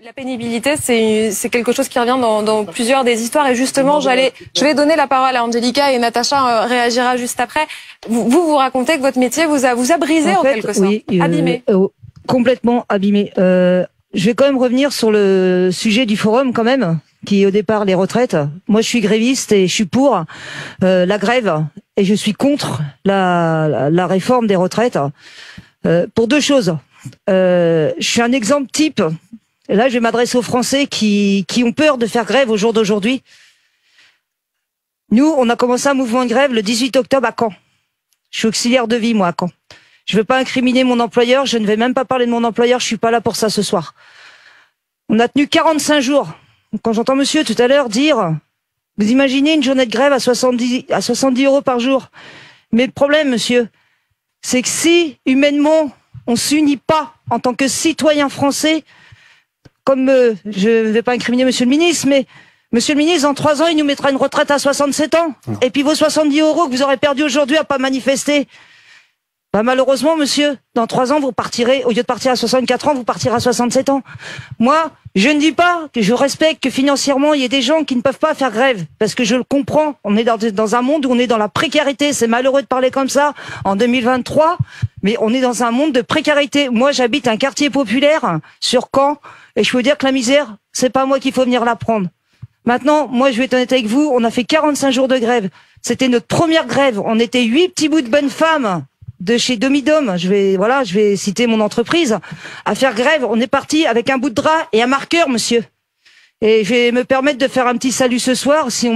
La pénibilité, c'est quelque chose qui revient dans plusieurs des histoires. Et justement, je vais donner la parole à Angelica et Natacha réagira juste après. Vous racontez que votre métier vous a brisé en quelque sorte, abîmé. Complètement abîmé. Je vais quand même revenir sur le sujet du forum quand même, qui est au départ les retraites. Moi, je suis gréviste et je suis pour la grève et je suis contre la réforme des retraites pour deux choses. Je suis un exemple type. Et là, je vais m'adresser aux Français qui ont peur de faire grève au jour d'aujourd'hui. Nous, on a commencé un mouvement de grève le 18 octobre à Caen. Je suis auxiliaire de vie, moi, à Caen. Je ne veux pas incriminer mon employeur, je ne vais même pas parler de mon employeur, je suis pas là pour ça ce soir. On a tenu 45 jours. Quand j'entends monsieur tout à l'heure dire, vous imaginez une journée de grève à 70 € par jour. Mais le problème, monsieur, c'est que si, humainement, on s'unit pas en tant que citoyen français, comme je ne vais pas incriminer monsieur le ministre, mais monsieur le ministre, dans 3 ans, il nous mettra une retraite à 67 ans. Et puis vos 70 € que vous aurez perdus aujourd'hui à pas manifester, bah malheureusement, monsieur, dans 3 ans, vous partirez, au lieu de partir à 64 ans, vous partirez à 67 ans. Moi, je ne dis pas que je respecte que financièrement, il y ait des gens qui ne peuvent pas faire grève, parce que je le comprends. On est dans un monde où on est dans la précarité. C'est malheureux de parler comme ça en 2023, mais on est dans un monde de précarité. Moi, j'habite un quartier populaire sur Caen, et je peux dire que la misère, c'est pas moi qu'il faut venir la prendre. Maintenant, moi, je vais être honnête avec vous, on a fait 45 jours de grève. C'était notre première grève. On était 8 petits bouts de bonnes femmes de chez Domidom, je vais citer mon entreprise, à faire grève. On est parti avec un bout de drap et un marqueur, monsieur. Et je vais me permettre de faire un petit salut ce soir, si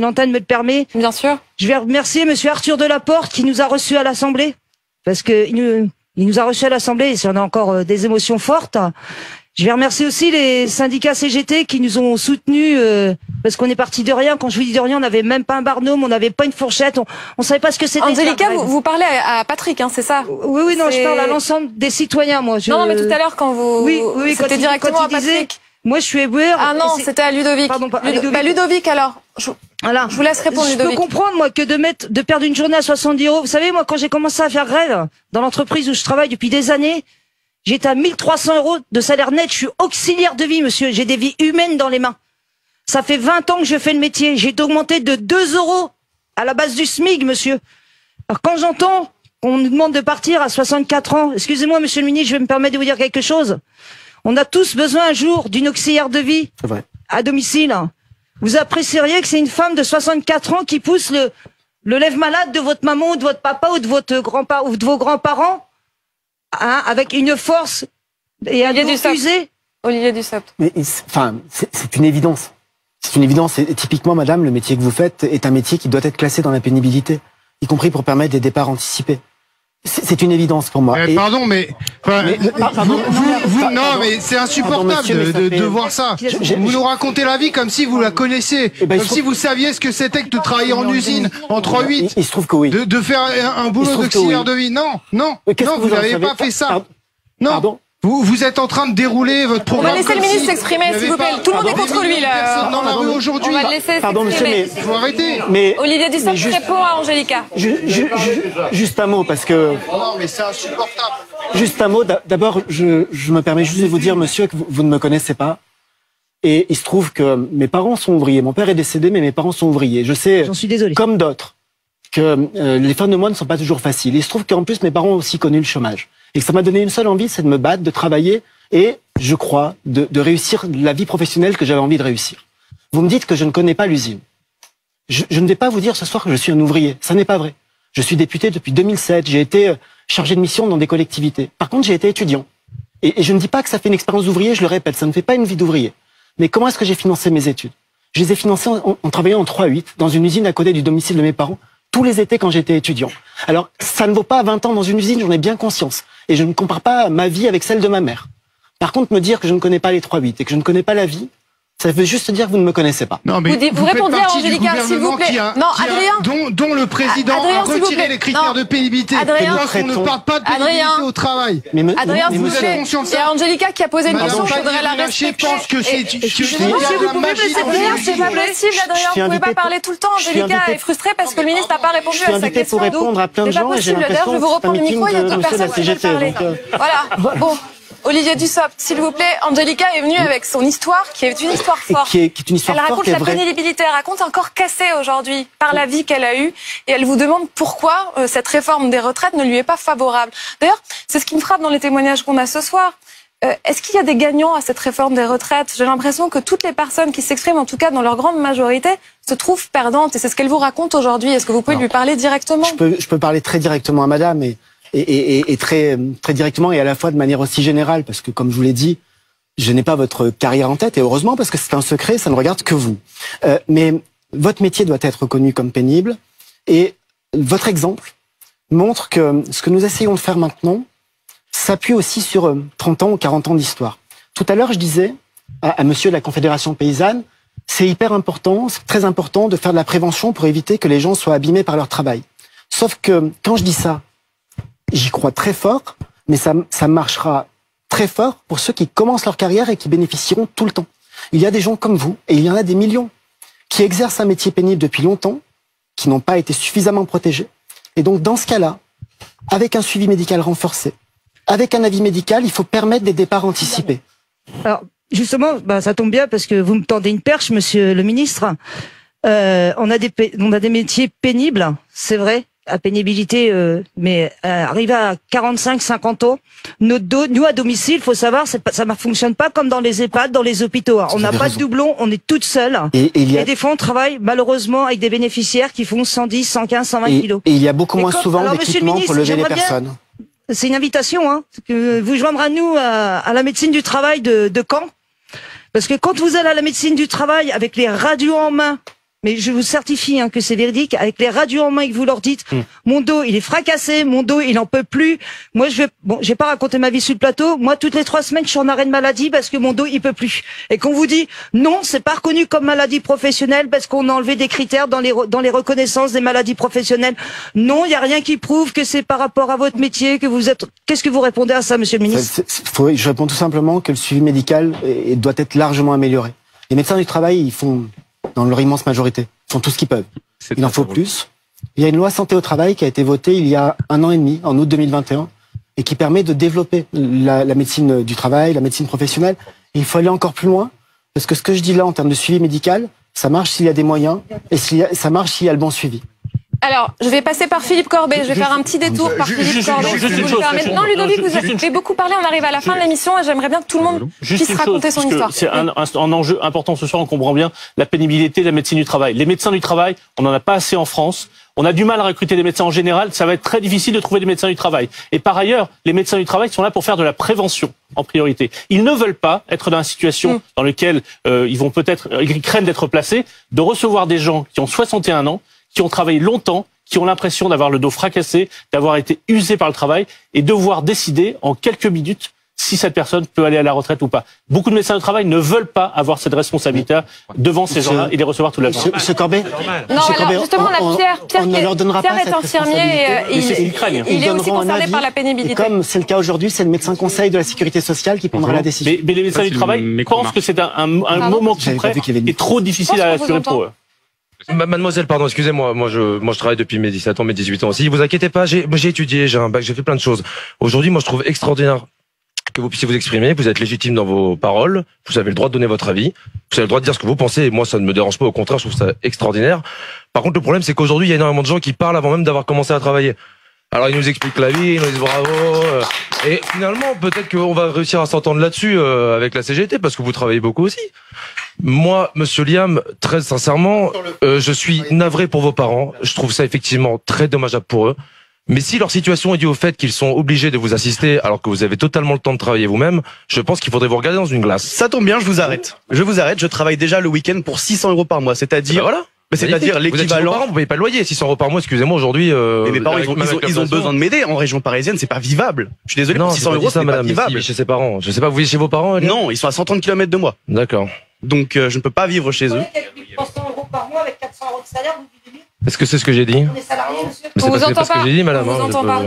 l'antenne me le permet. Bien sûr. Je vais remercier monsieur Arthur Delaporte qui nous a reçus à l'Assemblée, parce que il nous a reçus à l'Assemblée et on a encore des émotions fortes. Je vais remercier aussi les syndicats CGT qui nous ont soutenus, parce qu'on est parti de rien. Quand je vous dis de rien, on n'avait même pas un barnum, on n'avait pas une fourchette, on savait pas ce que c'était. Angelica, vous parlez à Patrick, hein, c'est ça? Oui, non, je parle à l'ensemble des citoyens, moi. Non, mais tout à l'heure, quand vous... Oui, c'était directement à Patrick. Moi, je suis éboueur. Ah non, c'était à Ludovic. Pardon, pas Ludovic, alors. Voilà. Je vous laisse répondre, Ludovic. Je peux comprendre, moi, que de perdre une journée à 70 €. Vous savez, moi, quand j'ai commencé à faire grève, dans l'entreprise où je travaille depuis des années, j'étais à 1300 € de salaire net. Je suis auxiliaire de vie, monsieur. J'ai des vies humaines dans les mains. Ça fait 20 ans que je fais le métier. J'ai été augmenté de 2 € à la base du SMIC, monsieur. Alors, quand j'entends qu'on nous demande de partir à 64 ans, excusez-moi, monsieur le ministre, je vais me permettre de vous dire quelque chose. On a tous besoin un jour d'une auxiliaire de vie à domicile. Vous apprécieriez que c'est une femme de 64 ans qui pousse le lève-malade de votre maman ou de votre papa ou de votre grand-père ou de vos grands-parents, hein, avec une force et un dos usé. Olivier Dussopt. Mais enfin, c'est une évidence. C'est une évidence. Et typiquement, madame, le métier que vous faites est un métier qui doit être classé dans la pénibilité, y compris pour permettre des départs anticipés. C'est une évidence pour moi. Pardon, mais non, mais c'est insupportable de voir ça. Vous nous racontez la vie comme si vous la connaissiez, comme si vous saviez ce que c'était que de travailler en usine en 3-8. Il se trouve que oui. De faire un boulot d'auxiliaire de vie. Non, vous n'avez pas fait ça. Non. Vous êtes en train de dérouler votre programme. On va laisser le ministre s'exprimer, s'il vous plaît. Tout le monde est contre lui, là. Personne dans la rue aujourd'hui. On va le laisser s'exprimer. Il faut arrêter. Olivier Dussopt répond à Angelica. Juste un mot, parce que... Non, mais c'est insupportable. Juste un mot. D'abord, je me permets juste de vous dire, monsieur, que vous ne me connaissez pas. Et il se trouve que mes parents sont ouvriers. Mon père est décédé, mais mes parents sont ouvriers. Je sais, j'en suis désolé, comme d'autres, que les fins de mois ne sont pas toujours faciles. Il se trouve qu'en plus, mes parents ont aussi connu le chômage. Et que ça m'a donné une seule envie, c'est de me battre, de travailler et, je crois, de réussir la vie professionnelle que j'avais envie de réussir. Vous me dites que je ne connais pas l'usine. Je ne vais pas vous dire ce soir que je suis un ouvrier. Ça n'est pas vrai. Je suis député depuis 2007. J'ai été chargé de mission dans des collectivités. Par contre, j'ai été étudiant. Et je ne dis pas que ça fait une expérience d'ouvrier, je le répète, ça ne fait pas une vie d'ouvrier. Mais comment est-ce que j'ai financé mes études? Je les ai financées en travaillant en 3-8 dans une usine à côté du domicile de mes parents, tous les étés quand j'étais étudiant. Alors, ça ne vaut pas 20 ans dans une usine, j'en ai bien conscience. Et je ne compare pas ma vie avec celle de ma mère. Par contre, me dire que je ne connais pas les 3-8 et que je ne connais pas la vie, ça veut juste dire que vous ne me connaissez pas. Non, mais vous répondez à Angelica, s'il vous plaît. Dont le président a retiré les critères de pénibilité. Adrien, on ne parle pas de pénibilité au travail. Adrien, s'il vous plaît. Il y a Angelica qui a posé une question, je voudrais la respecter. Je pense que c'est... Excusez-moi, vous pouvez me laisser finir, c'est pas possible, Adrien. Vous ne pouvez pas parler tout le temps. Angelica est frustrée parce que le ministre n'a pas répondu à sa question. Je suis invité pour répondre à plein de gens et j'ai l'impression je vous reprends le micro, il y a d'autres personnes qui veulent parler. Voilà, bon. Olivier Dussopt, s'il vous plaît, Angelica est venue avec son histoire, qui est une histoire forte. Qui est une histoire elle forte, raconte la pénibilité, elle raconte un corps cassé aujourd'hui par la vie qu'elle a eue, et elle vous demande pourquoi cette réforme des retraites ne lui est pas favorable. D'ailleurs, c'est ce qui me frappe dans les témoignages qu'on a ce soir. Est-ce qu'il y a des gagnants à cette réforme des retraites? J'ai l'impression que toutes les personnes qui s'expriment, en tout cas dans leur grande majorité, se trouvent perdantes, et c'est ce qu'elle vous raconte aujourd'hui. Est-ce que vous pouvez lui parler directement? Je peux parler très directement à madame, et très directement, et à la fois de manière aussi générale, parce que comme je vous l'ai dit, je n'ai pas votre carrière en tête, et heureusement, parce que c'est un secret, ça ne regarde que vous. Mais votre métier doit être reconnu comme pénible, et votre exemple montre que ce que nous essayons de faire maintenant s'appuie aussi sur 30 ans ou 40 ans d'histoire. Tout à l'heure, je disais à monsieur de la Confédération paysanne, c'est hyper important, c'est très important de faire de la prévention pour éviter que les gens soient abîmés par leur travail. Sauf que quand je dis ça, j'y crois très fort, mais ça marchera très fort pour ceux qui commencent leur carrière et qui bénéficieront tout le temps. Il y a des gens comme vous, et il y en a des millions, qui exercent un métier pénible depuis longtemps, qui n'ont pas été suffisamment protégés. Et donc, dans ce cas-là, avec un suivi médical renforcé, avec un avis médical, il faut permettre des départs anticipés. Alors, justement, ça tombe bien parce que vous me tendez une perche, monsieur le ministre. On a des métiers pénibles, c'est vrai, à pénibilité, mais arrivé à 45-50 ans, nous à domicile, faut savoir, ça ne fonctionne pas comme dans les EHPAD, dans les hôpitaux. On n'a pas de doublon, on est toutes seules. Et des fois, on travaille malheureusement avec des bénéficiaires qui font 110, 115, 120 kilos. Et il y a beaucoup moins souvent d'équipements pour lever les personnes. C'est une invitation, hein, que vous joindre à nous, à la médecine du travail de Caen. Parce que quand vous allez à la médecine du travail avec les radios en main, mais je vous certifie que c'est véridique, avec les radios en main et que vous leur dites mon dos il est fracassé, mon dos il en peut plus. Moi je vais pas raconter ma vie sur le plateau. Moi toutes les 3 semaines je suis en arrêt de maladie parce que mon dos il peut plus. Et qu'on vous dit non, c'est pas reconnu comme maladie professionnelle parce qu'on a enlevé des critères dans les reconnaissances des maladies professionnelles. Non, il y a rien qui prouve que c'est par rapport à votre métier que vous êtes. Qu'est-ce que vous répondez à ça, monsieur le ministre? Je réponds tout simplement que le suivi médical doit être largement amélioré. Les médecins du travail, ils font, dans leur immense majorité, font tout ce qu'ils peuvent. Il en faut plus. Il y a une loi santé au travail qui a été votée il y a 1 an et demi, en août 2021, et qui permet de développer la médecine du travail, la médecine professionnelle. Et il faut aller encore plus loin, parce que ce que je dis là en termes de suivi médical, ça marche s'il y a des moyens, et ça marche s'il y a le bon suivi. Alors, je vais passer par Philippe Corbet. Je vais faire un petit détour par Philippe Corbet. Maintenant, Ludovic, vous avez beaucoup parlé. On arrive à la fin de l'émission et j'aimerais bien que tout le monde puisse raconter son histoire. C'est un enjeu important ce soir. On comprend bien la pénibilité de la médecine du travail. Les médecins du travail, on n'en a pas assez en France. On a du mal à recruter des médecins en général. Ça va être très difficile de trouver des médecins du travail. Et par ailleurs, les médecins du travail sont là pour faire de la prévention en priorité. Ils ne veulent pas être dans une situation dans laquelle ils craignent d'être placés, de recevoir des gens qui ont 61 ans, qui ont travaillé longtemps, qui ont l'impression d'avoir le dos fracassé, d'avoir été usés par le travail, et devoir décider en quelques minutes si cette personne peut aller à la retraite ou pas. Beaucoup de médecins du travail ne veulent pas avoir cette responsabilité devant ces gens-là et les recevoir toute la journée. Monsieur Corbet, non, alors justement, Pierre est infirmier et il est aussi concerné par la pénibilité. Et comme c'est le cas aujourd'hui, c'est le médecin conseil de la sécurité sociale qui prendra la décision. Mais les médecins du travail pensent que c'est un moment concret et trop difficile à assurer pour eux. Mademoiselle, pardon, excusez-moi, moi je travaille depuis mes 17 ans, mes 18 ans aussi. Vous inquiétez pas, j'ai étudié, j'ai un bac, j'ai fait plein de choses. Aujourd'hui, moi je trouve extraordinaire que vous puissiez vous exprimer, vous êtes légitime dans vos paroles, vous avez le droit de donner votre avis, vous avez le droit de dire ce que vous pensez, et moi ça ne me dérange pas, au contraire, je trouve ça extraordinaire. Par contre, le problème c'est qu'aujourd'hui, il y a énormément de gens qui parlent avant même d'avoir commencé à travailler. Alors ils nous expliquent la vie, ils nous disent bravo, et finalement peut-être qu'on va réussir à s'entendre là-dessus avec la CGT, parce que vous travaillez beaucoup aussi. Moi, monsieur Liam, très sincèrement, je suis navré pour vos parents. Je trouve ça effectivement très dommageable pour eux. Mais si leur situation est due au fait qu'ils sont obligés de vous assister alors que vous avez totalement le temps de travailler vous-même, je pense qu'il faudrait vous regarder dans une glace. Ça tombe bien, je vous arrête. Je travaille déjà le week-end pour 600 € par mois, c'est-à-dire... voilà. C'est-à-dire l'équivalent. Vous payez pas le loyer, 600 € par mois, excusez-moi, aujourd'hui. Mais mes parents, ils ont besoin de m'aider. En région parisienne, c'est pas vivable. Je suis désolé, pour 600 €, c'est pas vivable. Chez ses parents. Je sais pas, vous vivez chez vos parents? Non, ils sont à 130 km de moi. D'accord. Donc, je ne peux pas vivre chez eux. 300 € par mois avec 400 € de salaire, vous vivez mieux? Est-ce que c'est ce que j'ai dit? On est salarié, monsieur. Mais c'est pas ce que j'ai dit, madame. On vous entend pas.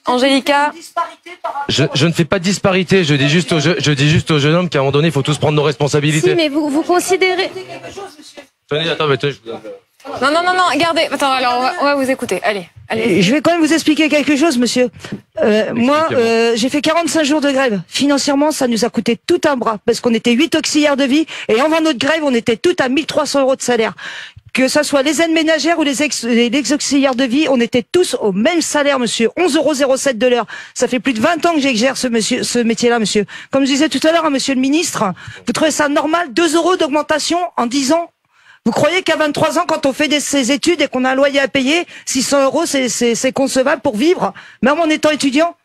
Angelica. Je ne fais pas de disparité, je dis juste au jeune homme qu'à un moment donné, il faut tous prendre nos responsabilités. Si, mais vous considérez... Tenez, attends, mais Non, regardez. Attends, alors on va vous écouter. Allez. Je vais quand même vous expliquer quelque chose, monsieur. Moi, j'ai fait 45 jours de grève. Financièrement, ça nous a coûté tout un bras, parce qu'on était 8 auxiliaires de vie, et avant notre grève, on était tous à 1300 € de salaire. Que ça soit les aides ménagères ou les auxiliaires de vie, on était tous au même salaire, monsieur. 11,07 € de l'heure. Ça fait plus de 20 ans que j'exerce ce métier-là, monsieur. Comme je disais tout à l'heure, monsieur le ministre, vous trouvez ça normal, 2 € d'augmentation en 10 ans? Vous croyez qu'à 23 ans, quand on fait ces études et qu'on a un loyer à payer, 600 €, c'est concevable pour vivre, même en étant étudiant?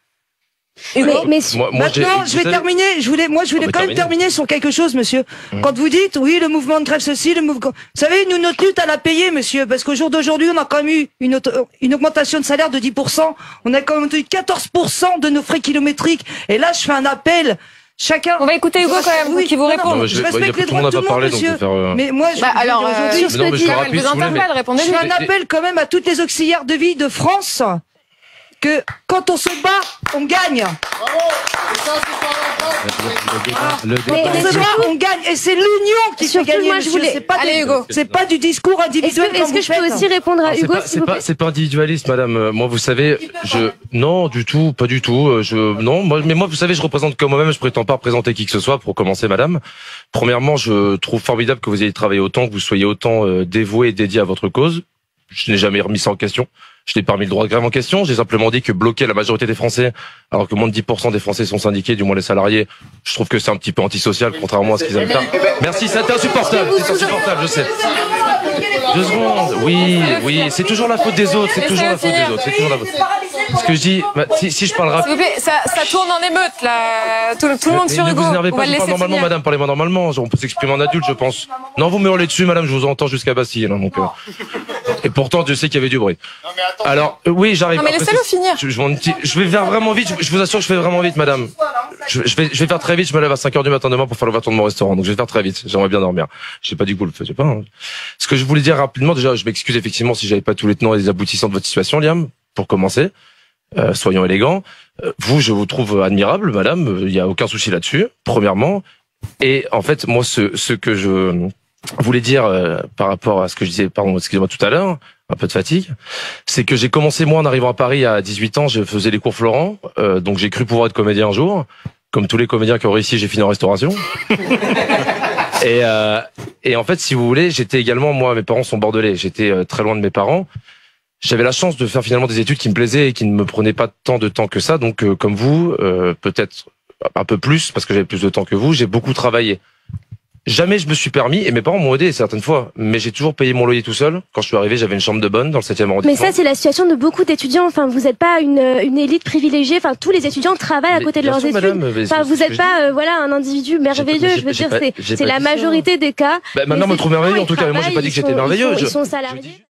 Maintenant, je vais terminer. Je voulais quand même terminer sur quelque chose, monsieur. Quand vous dites, oui, le mouvement de grève ceci, le mouvement, vous savez, nous, notre lutte, elle a payé, monsieur, parce qu'au jour d'aujourd'hui, on a quand même eu une augmentation de salaire de 10%. On a quand même eu 14% de nos frais kilométriques. Et là, je fais un appel. Chacun. On va écouter Hugo quand même, qui vous répond. Je respecte les droits de tout le monde, monsieur. Mais moi, aujourd'hui, sur ce que dit, elle vous interpelle, répondez. Je fais un appel quand même à toutes les auxiliaires de vie de France, que quand on se bat, on gagne. On gagne, et c'est l'union qui fait gagner. C'est pas du discours individuel. Est-ce que je peux aussi répondre à Hugo, s'il vous plaît? C'est pas individualiste, madame. Moi, vous savez, non, du tout, pas du tout. Mais moi, vous savez, je représente que moi-même. Je prétends pas représenter qui que ce soit. Pour commencer, madame. Premièrement, je trouve formidable que vous ayez travaillé autant, que vous soyez autant dévoué et dédié à votre cause. Je n'ai jamais remis ça en question. Je n'ai pas remis le droit de grève en question. J'ai simplement dit que bloquer la majorité des Français, alors que moins de 10% des Français sont syndiqués, du moins les salariés, je trouve que c'est un petit peu antisocial, contrairement à ce qu'ils aiment faire. Merci, c'est insupportable. C'est insupportable, je sais. 2 secondes. Oui, c'est toujours la faute des autres. C'est toujours la faute des autres. C'est toujours la faute. Ce que je dis, si je parle rapide. Ça tourne en émeute, là. Tout le monde sur Hugo. Ne vous énervez pas, normalement, madame, parlez-moi normalement. On peut s'exprimer en adulte, je pense. Non, vous me hurlez dessus, madame, je vous entends jusqu'à Bastille, là, donc, et pourtant, Dieu sait qu'il y avait du bruit. Alors, oui, j'arrive. Non, mais laissez-le finir. Je vais faire vraiment vite. Je vous assure que je fais vraiment vite, madame. Je vais faire très vite. Je me lève à 5h du matin demain pour faire l'ouverture de mon restaurant. Donc, je vais faire très vite. J'aimerais bien dormir. Je sais pas du coup, le faisiez pas. Hein. Ce que je voulais dire rapidement, déjà, je m'excuse effectivement si j'avais pas tous les tenants et les aboutissants de votre situation, Liam. Pour commencer, soyons élégants. Vous, je vous trouve admirable, madame. Il y a aucun souci là-dessus. Premièrement. Et en fait, moi, ce que je voulais dire par rapport à ce que je disais, pardon, excusez-moi tout à l'heure, un peu de fatigue, c'est que j'ai commencé moi en arrivant à Paris à 18 ans, je faisais les cours Florent, donc j'ai cru pouvoir être comédien un jour, comme tous les comédiens qui ont réussi, j'ai fini en restauration. Et en fait, si vous voulez, j'étais également, moi, mes parents sont bordelais, j'étais très loin de mes parents. J'avais la chance de faire finalement des études qui me plaisaient et qui ne me prenaient pas tant de temps que ça, donc comme vous, peut-être un peu plus, parce que j'avais plus de temps que vous, j'ai beaucoup travaillé. Jamais je me suis permis, et mes parents m'ont aidé certaines fois, mais j'ai toujours payé mon loyer tout seul. Quand je suis arrivé, j'avais une chambre de bonne dans le 7e arrondissement. Mais ça, c'est la situation de beaucoup d'étudiants. Enfin, vous n'êtes pas une élite privilégiée. Enfin, tous les étudiants travaillent à côté de leurs études. Madame, enfin, vous n'êtes pas, un individu merveilleux. Je veux dire, c'est la majorité des cas. Ma mère me trouve merveilleux, en tout cas, mais moi, j'ai pas dit que j'étais merveilleux. Ils sont salariés.